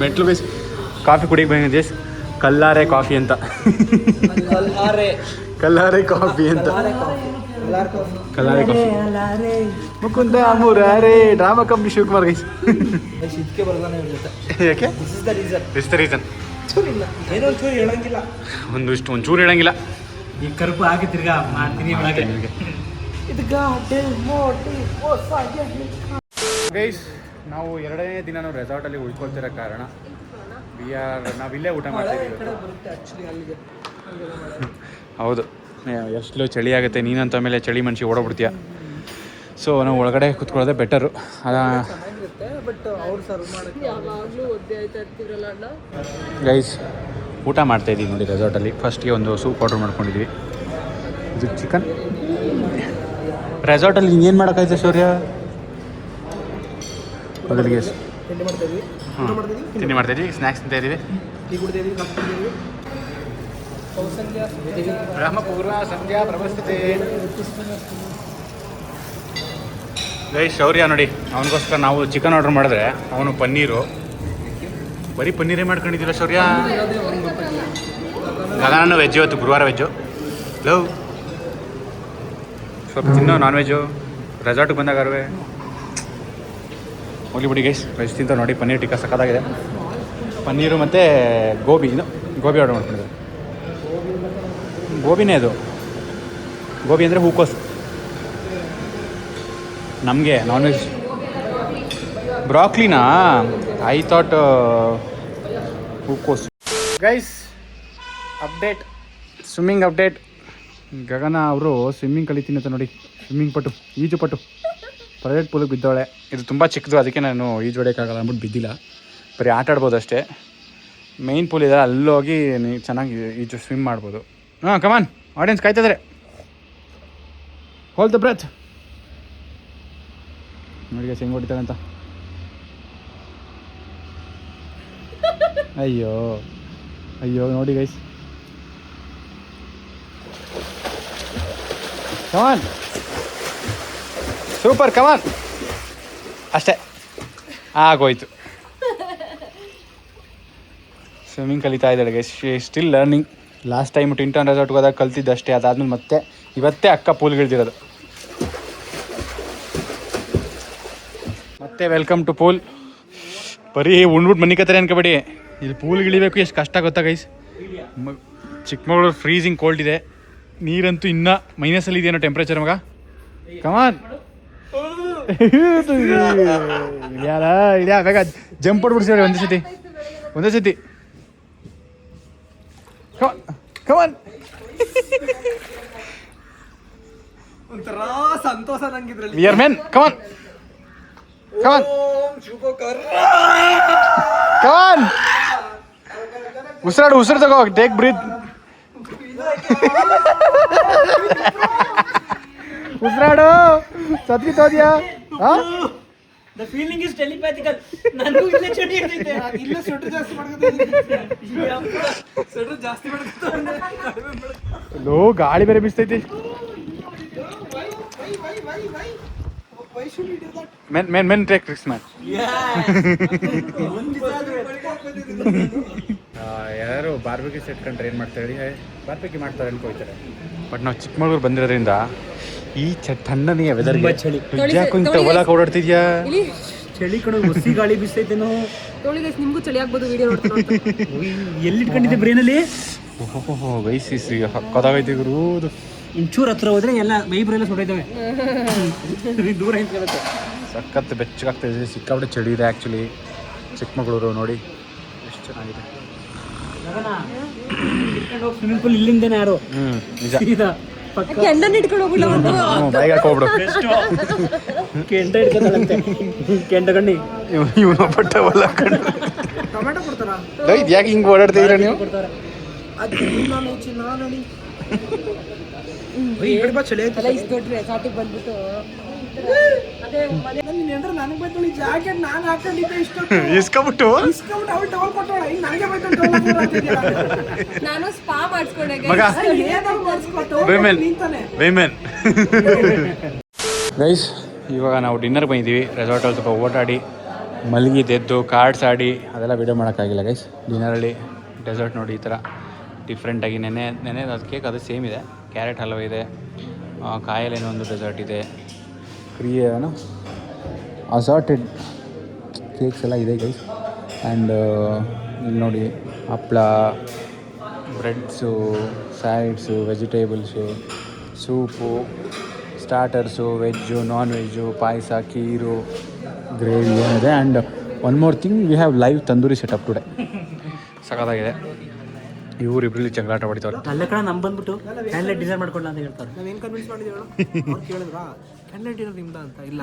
ಮೆಟ್ಲು ಬೇಸ್ ಕಾಫಿ ಕುಡಿಗೆ ಬಂದಿದೆ. ಕಲ್ಲಾರೆ ಕಾಫಿ ಅಂತ. ಕಲ್ಲಾರೆ ಕಾಫಿ ಅಂತ. ಕಲ್ಲಾರೆ coffee. Mukunda Murari drama company Shivakumar guys. ಯಾಕೆ? This the reason. ಒಂಚೂರು ಹೇಳಂಗಿಲ್ಲ. ಈ ಕರುಪು ಹಾಕಿ ತಿರ್ಗಾ ಮಾಡ್ತೀನಿ ಗೈಸ್ ನಾವು ಎರಡನೇ ದಿನ ನಾವು ರೆಸಾರ್ಟಲ್ಲಿ ಉಳ್ಕೊಳ್ತಿರೋ ಕಾರಣ ನಾವಿಲ್ಲೇ ಊಟ ಮಾಡ್ತೀವಿ. ಬರುತ್ತೆ ಆ್ಯಕ್ಚುಲಿ ಅಲ್ಲಿಗೆ. ಹೌದು, ಎಷ್ಟು ಚಳಿ ಆಗುತ್ತೆ, ನೀನಂತ ಮೇಲೆ ಚಳಿ ಮನುಷ್ಯ ಓಡೋಗ್ಬಿಡ್ತೀಯ. ಸೊ ನಾವು ಒಳಗಡೆ ಕುತ್ಕೊಳ್ಳೋದೇ ಬೆಟರು. ಚೆನ್ನಾಗಿರುತ್ತೆ, ಬಟ್ ಅವ್ರು ಸರ್ವ್ ಮಾಡೋಕ್ಕೆ ಯಾವಾಗಲೂ ಒದ್ದೆ ಆಯ್ತಾ ಇರ್ತೀರಲ್ಲ ಅಣ್ಣ. ಗೈಸ್ ಊಟ ಮಾಡ್ತಾಯಿದ್ದೀವಿ ನೋಡಿ ರೆಸಾರ್ಟಲ್ಲಿ. ಫಸ್ಟ್ಗೆ ಒಂದು ಸೂಪ್ ಆರ್ಡ್ರ್ ಮಾಡ್ಕೊಂಡಿದ್ವಿ. ಇದು ಚಿಕನ್. ರೆಸಾರ್ಟಲ್ಲಿ ಇನ್ನೇನು ಮಾಡೋಕ್ಕಾಯ್ತು ಶೌರ್ಯ? ಮೊದಲಿಗೆ ತಿಂಡಿ ಮಾಡ್ತಾಯಿದ್ವಿ, ತಿಂಡಿ ಮಾಡ್ತಾಯಿದ್ವಿ, ಸ್ನ್ಯಾಕ್ಸ್ ತಿಂತಾ ಇದ್ದೀವಿ. ಟೀ ಕುಡಿದಿದ್ವಿ, ಕಾಫಿ ಕುಡಿದಿದ್ವಿ. ಬ್ರಹ್ಮಪೂರ್ವ ಸಂಧ್ಯಾ ಪ್ರವಸ್ತತೆ. ಗೈಸ್ ಶೌರ್ಯ ನೋಡಿ, ಅವನಿಗೋಸ್ಕರ ನಾವು ಚಿಕನ್ ಆರ್ಡ್ರ್ ಮಾಡಿದ್ರೆ ಅವನು ಪನ್ನೀರು, ಬರೀ ಪನ್ನೀರೇ ಮಾಡ್ಕೊಂಡಿದ್ದಿಲ್ಲ ಶೌರ್ಯ. ಗಗನೂ ವೆಜ್, ಇವತ್ತು ಗುರುವಾರ ವೆಜ್ಜು. ಲವ್ ಸ್ವಲ್ಪ ತಿನ್ನೋ ನಾನ್ ವೆಜ್ಜು ರೆಸಾರ್ಟಿಗೆ ಬಂದಾಗರ್ವೆ. ಹೋಗ್ಲಿ ಬಿಡಿ ಗೈಸ್, ವೆಜ್ ತಿಂತ ನೋಡಿ. ಪನ್ನೀರ್ ಟಿಕ್ಕಾ ಸಕ್ಕತ್ತಾಗಿದೆ. ಪನ್ನೀರು ಮತ್ತು ಗೋಬಿ ಆರ್ಡರ್ ಮಾಡ್ಕೊಂಡಿದ್ದೆ. ಗೋಬಿನೇ ಅದು. ಗೋಬಿ ಅಂದರೆ ಹೂಕೋಸು. ನಮಗೆ ನಾನ್ ವೆಜ್ ಬ್ರಾಕ್ಲಿನಾ? ಐ ಥಾಟ್ ಹೂಕೋಸು. Guys update, swimming update. Gagana ಅವರು ಸ್ವಿಮ್ಮಿಂಗ್ ಕಲಿತೀನಿ ಅಂತ ನೋಡಿ. ಸ್ವಿಮ್ಮಿಂಗ್ ಪಟು, ಈಜು ಪಟು. ಪ್ರೈವೇಟ್ ಪೂಲಿಗೆ ಬಿದ್ದವಳೆ. ಇದು ತುಂಬ ಚಿಕ್ಕದು, ಅದಕ್ಕೆ ನಾನು ಈಜು ಹೊಡೆಯೋಕ್ಕಾಗಲ್ಲ ಅಂದ್ಬಿಟ್ಟು ಬಿದ್ದಿಲ್ಲ. ಬರೀ ಆಟ ಆಡ್ಬೋದು ಅಷ್ಟೇ. ಮೇಯ್ನ್ ಪೂಲ್ ಇದೆ, ಅಲ್ಲೋಗಿ ನೀವು ಚೆನ್ನಾಗಿ ಈಜು ಸ್ವಿಮ್ ಮಾಡ್ಬೋದು. ಹಾಂ ಕಮಾನ್, ಆಡಿಯನ್ಸ್ ಕಾಯ್ತಿದ್ರೆ. Hold the breath. ನೋಡಿ ಗೈಸ್ ಹೆಂಗೆ ಹೊಡಿತಾರೆ ಅಂತ. ಅಯ್ಯೋ ಅಯ್ಯೋ ನೋಡಿ ಗೈಸ್. ಕಮಾನ್, ಸೂಪರ್, ಕಮಾನ್. ಅಷ್ಟೇ ಆಗೋಯ್ತು. ಸ್ವಿಮ್ಮಿಂಗ್ ಕಲಿತಾ ಇದ್ದಾಳೆ guys. Still learning. Last time ಟಿಂಟನ್ ರೆಸಾರ್ಟ್ಗೆ ಹೋದಾಗ ಕಲ್ತಿದ್ದು ಅಷ್ಟೇ. ಅದಾದ್ಮೇಲೆ ಮತ್ತೆ ಇವತ್ತೇ ಅಕ್ಕ ಪೂಲ್ಗಿಳ್ದಿರೋದು. ಮತ್ತೆ ವೆಲ್ಕಮ್ ಟು ಪೂಲ್. ಬರೀ ಉಂಡ್ಬಿಟ್ಟು ಮನಿಕತ್ತಾರೆ ಅನ್ಕೋಬೇಡಿ, ಇಲ್ಲಿ ಪೂಲ್ಗಿಳಿಬೇಕು ಎಷ್ಟು ಕಷ್ಟ ಗೊತ್ತಾ ಗೈಸ್. ಚಿಕ್ಕಮಗಳೂರು ಫ್ರೀಸಿಂಗ್ ಕೋಲ್ಡ್ ಇದೆ. ನೀರಂತೂ ಇನ್ನೂ ಮೈನಸಲ್ಲಿ ಇದೆಯೇನೋ ಟೆಂಪ್ರೇಚರ್ ಮಗ. ಕಮಾನ್ ಇಳಿಯ ಬೇಗ ಜಂಪ್ ಹೊಡ್ಬಿಡ್ಸಿವ್ರಿ ಒಂದೇ ಸತಿ. ಕಮಾನ್. ಒಂಥರ ಸಂತೋಷ ನಂಗಿದ್ರಲ್ಲಿ. We are men. Come on come on come on. ಉಸಿರು ತಗೋ, ಟೇಕ್ ಬ್ರೀತ್. ಉಸಿರಾಡು. ಸತ್ವಿ ತೋದ್ಯಾ? The feeling is telepathical. ನನಗೂ ಇಲ್ಲೇ ಚಳಿ ಹಿಡಿತೈತೆ. ಇಲ್ಲ ಸ್ವೆಟರ್ ಜಾಸ್ತಿ ಮಾಡ್ಕೊತೀನಿ. ಲೋ ಗಾಳಿ ಬೇರೆ ಬಿಸ್ತೈತಿ. Men take risks, man. ಯಾರು ಬಾರ್ಬಿಕ್ಯೂ ಸೆಟ್ ಕಂಡ್ರೆ ಏನು ಮಾಡ್ತಾರೆ, ಬಾರ್ಬಿಕ್ಯೂ ಮಾಡ್ತಾರೆ ಅನ್ಕೋಯ್ತಾರೆ. ಬಟ್ ನಾವು ಚಿಕ್ಕಮಗಳೂರು ಬಂದಿರೋದ್ರಿಂದ ಈ ತಣ್ಣನೆಯ ವೆದರ್ಗೆ ಚಳಿ. ಯಾಕೆ ಹೊಲಕ್ಕೆ ಓಡಾಡ್ತಿದ್ಯಾ? ಚಳಿ ಕಡೆ ಹೊಸಿ ಗಾಳಿ ಬೀಸ್ತೈತೇನೋ. ನಿಮ್ಗೂ ಚಳಿ ಆಗ್ಬೋದು ವಿಡಿಯೋ ನೋಡ್ತಾರೆ. ಎಲ್ಲಿಟ್ಕೊಂಡಿದ್ದೆ ಬ್ರೇನಲ್ಲಿ? ಓಹೋ ವಯಸ್ಸಿ ಹಕ್ಕದಾಗೈತಿ ಗುರು. ಇಂಚೂರು ಹತ್ರ ಹೋದ್ರೆ ಎಲ್ಲ ಮೈಬ್ರೆಲ್ಲ ಸುಡೈತವೆ. ದೂರ ಹಿಂದ್ಕೊಳ್ಳುತ್ತೆ. ಸಖತ್ ಬೆಚ್ಚಗಾಗ್ತಾಯಿದೆ. ಸಿಕ್ಕಾಪಟ್ಟೆ ಚಳಿ ಇದೆ ಆ್ಯಕ್ಚುಲಿ ಚಿಕ್ಕಮಗಳೂರು. ನೋಡಿ ಎಷ್ಟು ಚೆನ್ನಾಗಿದೆ. ಸ್ವಿಮ್ಮಿಂಗ್ ಪೂಲ್ ಇಲ್ಲಿಂದನೇ ಯಾರು ನಿಜ. ಕೆಂಡನ ಇಟ್ಕೊಂಡು ಹೋಗ್ಬಿಡ. ಬಾಯಿಗೆ ಹಾಕೋಬಿಡು. ಕೆಂಡ ಇಟ್ಕೊತಾಳಂತೆ. ಕೆಂಡ ಕಣ್ಣಿ ಇವನು ಪಟ್ಟ ಹೊಲ ಕಣ್ಣು. ಟೊಮೆಟೊ ಕೊಡ್ತಾರಾ? ಯಾಕೆ ಹಿಂಗೆ ಓಡಾಡ್ತಿದ್ದೀರಾ ನೀವು? ಚಳಿ ಎಲ್ಲ ಇಷ್ಟು ದೊಡ್ಡ ರೆಸಾರ್ಟಿಗೆ ಬಂದ್ಬಿಟ್ಟು ನನಗೆ ಬೈತಾಳೆ. ಜಾಕೆಟ್ ನಾನು ಹಾಕೊಂಡಿದ್ದೆ ಇಷ್ಟೊತ್ತು ಇಸ್ಕೊಬಿಟ್ಟು ಅವಳು ಟವಲ್ ಕೊಟ್ಟವಳ. ಈಗ ನನಗೆ ಬೈತಾಳೆ. ನಾನು ಸ್ಪಾ ಮಾಡಿಸ್ಕೊಂಡೆ ಮಗ. ವೇಮೆನ್. ಗೈಸ್ ಇವಾಗ ನಾವು ಡಿನ್ನರ್ ಬಂದಿದ್ದೀವಿ. ರೆಸಾರ್ಟಲ್ಲಿ ಸ್ವಲ್ಪ ಓಡಾಡಿ ಮಲಗಿದ್ದೆದ್ದು ಕಾರ್ಡ್ಸ್ ಆಡಿ ಅದೆಲ್ಲ ವೀಡಿಯೋ ಮಾಡೋಕ್ಕಾಗಿಲ್ಲ ಗೈಸ್. ಡಿನ್ನರಲ್ಲಿ ಡೆಸರ್ಟ್ ನೋಡಿ ಈ ಥರ ಡಿಫ್ರೆಂಟಾಗಿ. ನೆನೆ ಅದು ಕೇಕ್ ಅದು ಸೇಮ್ ಇದೆ. ಕ್ಯಾರೆಟ್ ಹಲ್ವ ಇದೆ, ಕಾಯಲ್ಲೇನೋ ಒಂದು ಡೆಸರ್ಟ್ ಇದೆ, ಏನು ಅಸಾರ್ಟೆಡ್ ಕೇಕ್ಸ್ ಎಲ್ಲ ಇದೆ ಗೈಸ್. ಆ್ಯಂಡ್ ಇಲ್ಲಿ ನೋಡಿ ಹಪ್ಪಳ, breads, salads, vegetables, soup, starters, veg, non veg, ಪಾಯಸ, ಖೀರು, ಗ್ರೇವಿ ಏನಿದೆ. And one more thing, we have live tandoori setup today. ಸಖತ್ತಾಗಿದೆ. ಇವರಿಬ್ರಲ್ಲಿ ಜಗಳಾಟ ಹೊಡಿತವ್ರೆ. ಅಲ್ಲೇ ಕಡೆ ನಮ್ ಬಂದ್ಬಿಟ್ಟು ಕ್ಯಾಂಡ್ಲೆಟ್ ಡಿಸೈನ್ ಮಾಡ್ಕೊಳ್ಳ ಅಂತ ಹೇಳ್ತಾರೆ. ನಾನು ಏನು ಕನ್ವಿನ್ಸ್ ಮಾಡಿದ್ದೀವಿ ಅವ್ರು ಕೇಳಿದ್ರಾ ಕ್ಯಾಂಡಿಡೇಟ್ ಇರೋದು ನಿಮ್ದ ಅಂತ ಇಲ್ಲ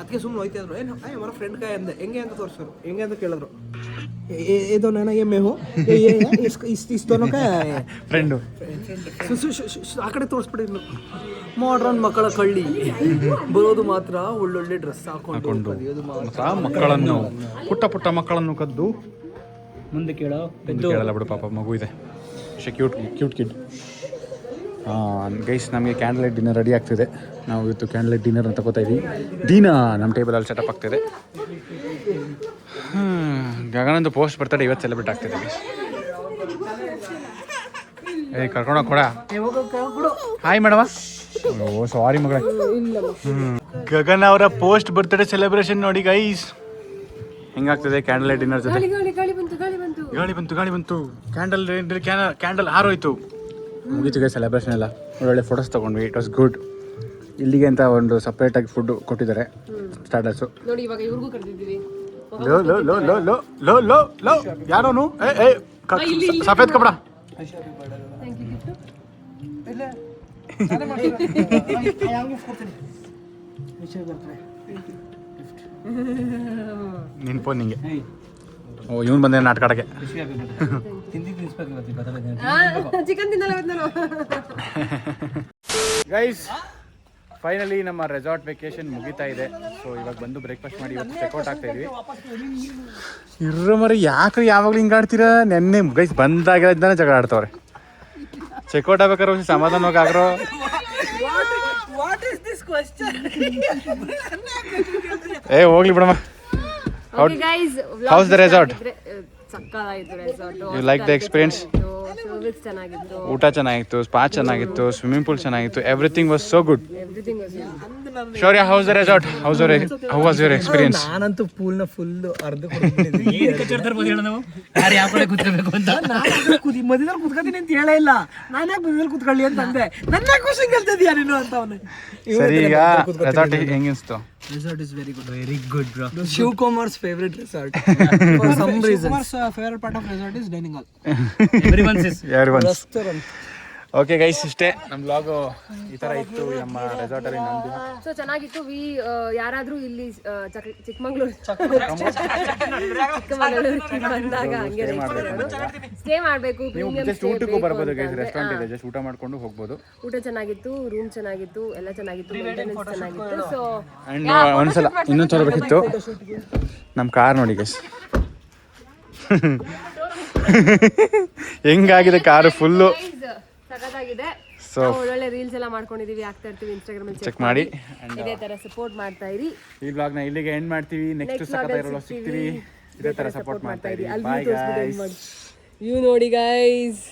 ಅದಕ್ಕೆ ಸುಮ್ಮನೆ ಹೋಯ್ತಾ ಇದ್ರು. ಏನು ಮರ ಫ್ರೆಂಡ್ ಕಾಯ್ ಅಂದೆ ಹೆಂಗೆ ಅಂತ ತೋರಿಸಿದ್ರು. ಹೆಂಗೆ ಅಂತ ಕೇಳಿದ್ರು. ಇದು ನಾನು ये मैं हूँ इस दोनों का ಫ್ರೆಂಡು ಆ ಕಡೆ ತೋರಿಸ್ಬಿಟ್ಟಿದ್ನು. ಮಾಡ್ರನ್ ಮಕ್ಕಳ ಕಳ್ಳಿ ಬರೋದು ಮಾತ್ರ ಒಳ್ಳೊಳ್ಳೆ ಡ್ರೆಸ್ ಹಾಕೊಂಡು ಮಕ್ಕಳನ್ನು ಪುಟ್ಟ ಮಕ್ಕಳನ್ನು ಕದ್ದು ಮುಂದೆ ಕೇಳೋ ಕೇಳಲ್ಲ ಬಿಡು, ಪಾಪ ಮಗು ಇದೆ. Cute kid. ಗೈಸ್, ನಮಗೆ ಕ್ಯಾಂಡಲ್ ಲೈಟ್ ಡಿನ್ನರ್ ರೆಡಿ ಆಗ್ತಿದೆ. ನಾವು ಇವತ್ತು ಕ್ಯಾಂಡಲ್ ಲೈಟ್ ಡಿನ್ನರ್ ಅಂತ ತಗೋತಾ ಇದ್ದೀವಿ. ದೀನಾ ನಮ್ಮ ಟೇಬಲಲ್ಲಿ ಸೆಟಪ್ ಆಗ್ತಿದೆ. ಗಗನಂದು ಪೋಸ್ಟ್ ಬರ್ತಡೆ ಇವತ್ತು ಸೆಲೆಬ್ರೇಟ್ ಆಗ್ತಿದೆ. ಕರ್ಕೊಂಡೋಗಿ ಕೊಡ. Hi madam. ಓ ಸಾರಿ ಮಗಳ. ಗಗನ್ ಅವರ ಪೋಸ್ಟ್ ಬರ್ತಡೆ ಸೆಲೆಬ್ರೇಷನ್ ನೋಡಿ ಗೈಸ್, ಹೆಂಗಾಗ್ತಿದೆ ಕ್ಯಾಂಡಲ್ ಲೈಟ್ ಡಿನ್ನರ್ ಜೊತೆ. ಗಾಳಿ ಬಂತು. ಕ್ಯಾಂಡಲ್ ಹಾರೋಯ್ತು. ಮುಗೀತು ಗೈಸ್ ಸೆಲೆಬ್ರೇಷನ್ ಎಲ್ಲ. ಒಳ್ಳೊಳ್ಳೆ ಫೋಟೋಸ್ ತೊಗೊಂಡ್ವಿ. It was good. ಇಲ್ಲಿಗೆ ಅಂತ ಒಂದು ಸಪ್ರೇಟಾಗಿ ಫುಡ್ ಕೊಟ್ಟಿದ್ದಾರೆ ಸ್ಟಾರ್ಟರ್ಸು. ನೋಡಿ ಇವಾಗ ಇವ್ರಿಗೂ ಕರೆದಿದ್ದೀವಿ. ಲೋ ಯಾರೋನು ಸಫೇದ್ ಕಪಡ. ನಿನ್ ಫೋನ್ ನಿಂಗೆ. ಓ ಇವನು ಬಂದೆ ನಾಟಕ ಆಡಕ್ಕೆ. ಚಿಕನ್ ತಿನ್ನಲ್ಲ ನಾನು. ಗೈಸ್, ಫೈನಲಿ ನಮ್ಮ ರೆಸಾರ್ಟ್ ವೆಕೇಶನ್ ಮುಗಿತಾ ಇದೆ. ಸೊ ಇವಾಗ ಬಂದು ಬ್ರೇಕ್ಫಾಸ್ಟ್ ಮಾಡಿ ಇವತ್ತು ಚೆಕ್ಔಟ್ ಆಗ್ತಾ ಇದೀವಿ. ಇರೋ ಮರಿ ಯಾಕೆ ಯಾವಾಗಲೂ ಹಿಂಗಾಡ್ತೀರಾ? ನೆನ್ನೆ ಗೈಸ್ ಬಂದಾಗಿದ್ದಾನೆ ಜಗಳ ಆಡ್ತವ್ರೆ. ಚೆಕ್ಔಟ್ ಆಗ್ಬೇಕಾದ್ರೆ ಸಮಾಧಾನವಾಗಿ ಆಗ್ರೋ. ಹೋಗ್ಲಿ ಬಿಡಮ್ಮ. How's the resort? ಸಕ್ಕತ್ತಾಗಿತ್ತು resort. You like the experience? Service ಚೆನ್ನಾಗಿತ್ತು, ಊಟ ಚೆನ್ನಾಗಿತ್ತು, ಸ್ಪಾ ಚೆನ್ನಾಗಿತ್ತು, ಸ್ವಿಮ್ಮಿಂಗ್ ಪೂಲ್ ಚೆನ್ನಾಗಿತ್ತು. Everything was so good. Shaurya, how's the resort? How was your experience? ನಾನಂತೂ ಪೂಲ್ನ ಫುಲ್ ಅರ್ಧ ಯಾರು ಯಾವ ಕಡೆ ಕೂತ್ಕೋಬೇಕು ಅಂತ ಮಧ್ಯದಲ್ಲಿ ಕುತ್ಕೊತೀನಿ ಅಂತ ಹೇಳೇ ಇಲ್ಲ. ನಾನು ಯಾಕೆ ಮಧ್ಯದಲ್ಲಿ ಕುತ್ಕೊಳ್ಳಿ ಅಂತ ಅಂದೆ. ನನ್ನ ಖುಷಿ ಗೆಲ್ತಿದ್ಯಾ ನೀನು ಅಂತ ಅವನು. ಸರಿ, ಈಗ ರೆಸಾರ್ಟ್ ಹೆಂಗಿಸ್ತು? Resort is very good. Very good bro. Shiv Kumar's favorite resort. For some reason. Kumar's favorite part of resort is dining hall. Everyone's. Restaurant. Okay guys, ಇಷ್ಟೇ ನಮ್ಮ ಬ್ಲಾಗು. ಈ ಥರ ಇತ್ತು ನಮ್ಮ ರೆಸಾರ್ಟಲ್ಲಿ ನಮ್ಮದು. ಸೊ ಚೆನ್ನಾಗಿತ್ತು. ಯಾರಾದರೂ ಇಲ್ಲಿ ಚಿಕ್ಕಮಂಗ್ಳೂರು ಬಂದಾಗ ಹಂಗೆ ಸ್ಟೇ ಮಾಡಬೇಕು. ನೀವು ಜಸ್ಟ್ ಊಟಕ್ಕೂ ಬರ್ಬೋದು ಗೈಸ್. ರೆಸ್ಟೋರೆಂಟ್ ಇದೆ, ಜಸ್ಟ್ ಊಟ ಮಾಡ್ಕೊಂಡು ಹೋಗ್ಬೋದು. ಊಟ ಚೆನ್ನಾಗಿತ್ತು, ರೂಮ್ ಚೆನ್ನಾಗಿತ್ತು, ಎಲ್ಲ ಚೆನ್ನಾಗಿತ್ತು, ಮೇಂಟೆನೆನ್ಸ್ ಚೆನ್ನಾಗಿತ್ತು. ಸೊ ಆ್ಯಂಡ್ ಒಂದ್ಸಲ ಇನ್ನೊಂದು ಸಲ ಬೇಕಿತ್ತು. ನಮ್ಮ ಕಾರ್ ನೋಡಿ ಗೈಸ್, ಹೆಂಗಾಗಿದೆ ಕಾರು ಫುಲ್ಲು. ಸಖತ್ತಾಗಿದೆ. ಸೊ ಒಳ್ಳೊಳ್ಳೆ ರೀಲ್ಸ್ ಎಲ್ಲ ಮಾಡ್ಕೊಂಡಿದೀವಿ, ಆಗ್ತಾ ಇರ್ತೀವಿ ಇನ್ಸ್ಟಾಗ್ರಾಮ್ ಅಲ್ಲಿ. ಚೆಕ್ ಮಾಡಿ. ಇದೇ ತರ ಸಪೋರ್ಟ್ ಮಾಡ್ತಾ ಇರಿ. ಈ ಬ್ಲಾಗ್ನ ಇಲ್ಲಿಗೆ ಎಂಡ್ ಮಾಡ್ತೀವಿ. ನೆಕ್ಸ್ಟ್ ಸಖತ್ತಾಗಿರೋ ಸಿಗ್ತೀವಿ. ಇದೇ ತರ ಸಪೋರ್ಟ್ ಮಾಡ್ತಾ ಇರಿ. Bye guys. ಯು ನೋಡಿ ಗೈಸ್.